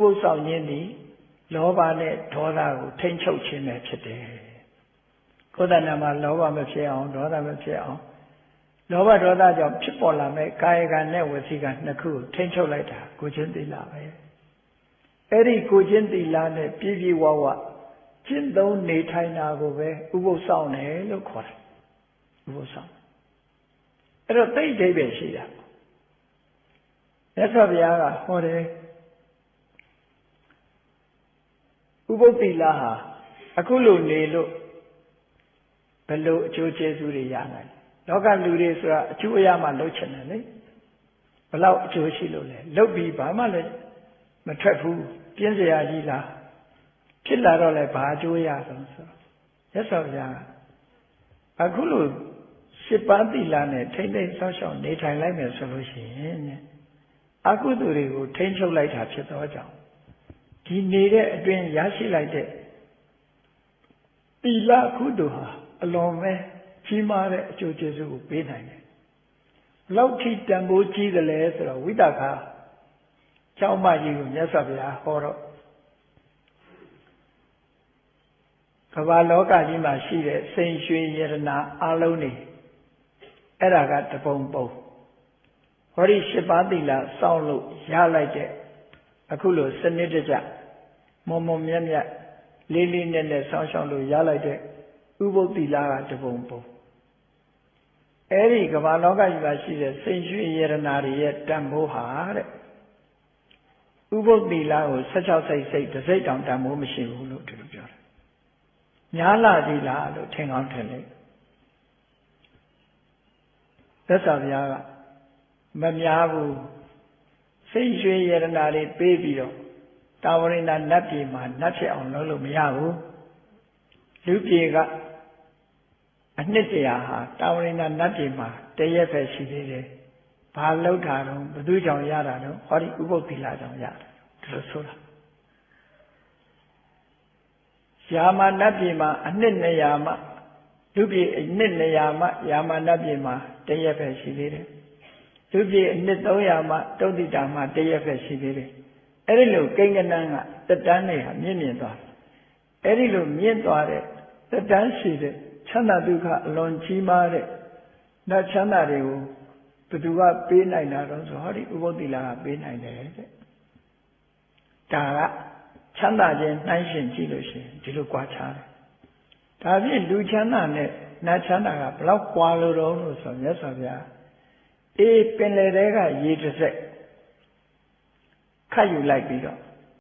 ပို့ဆောင်ခြင်းသည်လောဘနဲ့ဒေါသကိုထိန်းချုပ်ခြင်းပဲဖြစ်တယ်ကိုယ်တဏ္ဍာမှာလောဘမဖြစ်အောင်ဒေါသမဖြစ်အောင်လောဘဒေါသကြောင့်ဖြစ်ပေါ်လာမဲ့ကာယကံနဲ့ဝစီကံနှစ်ခုကိုထိန်းချုပ်လိုက်တာကိုချင်းသီလပဲအဲ့ဒီကိုချင်းသီလနဲ့ပြည့်ပြည့်ဝဝကျင့်သုံးနေထိုင်တာကိုပဲဥပုသ်ဆောင်တယ်လို့ခေါ်တယ်ဥပုသ်ဆောင်အဲ့တော့သိအိဗယ်ရှိတာမြတ်စွာဘုရားကဟောတယ်ဥပုသ်သီလဟာအခုလိုနေလို့ဘယ်လိုအကျိုးကျေးဇူးတွေရနိုင်လောကလူတွေဆိုတာအကျိုးအရမှလုပ်ချင်တယ်လေဘယ်လောက်အကျိုးရှိလို့လဲလုပ်ပြီးဘာမှလည်းမထွက်ဘူးပြင်းစရာကြီးလားဖြစ်လာတော့လည်းဘာအကျိုးရဆုံးဆိုတော့မြတ်စွာဘုရားကအခုလို7ပါးသီလနဲ့ထိမ့်သိမ်းဆောက်ရှောက်နေထိုင်လိုက်မယ်ဆိုလို့ရှိရင်အကုသိုလ်တွေကိုထိန်းချုပ်လိုက်တာဖြစ်သောကြောင့်ဒီနေတဲ့အတွင်းရရှိလိုက်တဲ့သီလကုသိုလ်ဟာအလွန်ပဲကြီးမားတဲ့အကျိုးကျေးဇူးကိုပေးနိုင်တယ်။လောက်ထိတန်ဖိုးကြီးတယ်လဲဆိုတော့ဝိတ္တခါကျောင်းမကြီးကိုမြတ်စွာဘုရားဟောတော့ကမ္ဘာလောကကြီးမှာရှိတဲ့စိန်ရွှေယရနာအလုံးတွေအဲ့ဒါကတပုံပုံဟောဒီ7ပါးသီလစောင့်လို့ရလိုက်တဲ့အခုလိုစနစ်တကျမုံမုံမြတ်မြတ်လေးလေးနက်နက်စောင့်ရှောက်လို့ရလိုက်တဲ့ဥပုသ်သီလကတပုံပုံအဲ့ဒီကမ္ဘာလောကကြီးမှာရှိတဲ့စိန်ရွှေယရနာတွေရဲ့တန်ဖိုးဟာတဲ့ဥပုသ်သီလကို16စိတ်တစ်စိတ်တောင်တန်ဖိုးမရှိဘူးလို့ဒီလိုပြောတယ်များလာသီလလို့ထင်ကောင်းထင်တယ်သက်သာဘုရားကမများဘူးစိတ်ရွှေယရနာတွေပေးပြီးတော့တာဝရိဏနတ်ပြည်မှာနတ်ဖြစ်အောင်လုပ်လို့မရဘူးလူပြေကအနှစ်တရာဟာတာဝရိဏနတ်ပြည်မှာတရက်ပဲရှိသေးတယ်ဘာလောက်တာတော့ဘသူကြောင့်ရတာတော့ဟောဒီဥပုသ်သီလကြောင့်ရတယ်ဒီလိုဆိုတာယာမနတ်ပြည်မှာအနှစ်200မှလူပြေအနှစ်200မှယာမနတ်ပြည်မှာတရက်ပဲရှိသေးတယ်လူပြေအနှစ်300မှတုတ်တိတာမှတရက်ပဲရှိသေးတယ်အဲ့ဒီလိုကိန်းကနန်းကတက်တန်းတွေဟာမြင့်မြင့်သွားတယ်အဲ့ဒီလိုမြင့်သွားတဲ့တက်တန်းရှိတဲ့ချမ်းသာဒုက္ခအလွန်ကြီးမားတဲ့နတ်ချမ်းသာတွေကိုဘယ်သူကပေးနိုင်တာတော့ဆိုဟောဒီဥပုသ်သီလကပေးနိုင်တယ်တဲ့ဒါကချမ်းသာခြင်းနှိုင်းရှင်ကြည့်လို့ရှိရင်ဒီလိုကြွားချတယ်ဒါဖြင့်လူချမ်းသာနဲ့နတ်ချမ်းသာကဘလောက်ကြွားလို့တော့လို့ဆိုမြတ်စွာဘုရားပင်လယ်ထဲကရေတစ်စက်ခတ်ယူလိုက်ပြီးတော့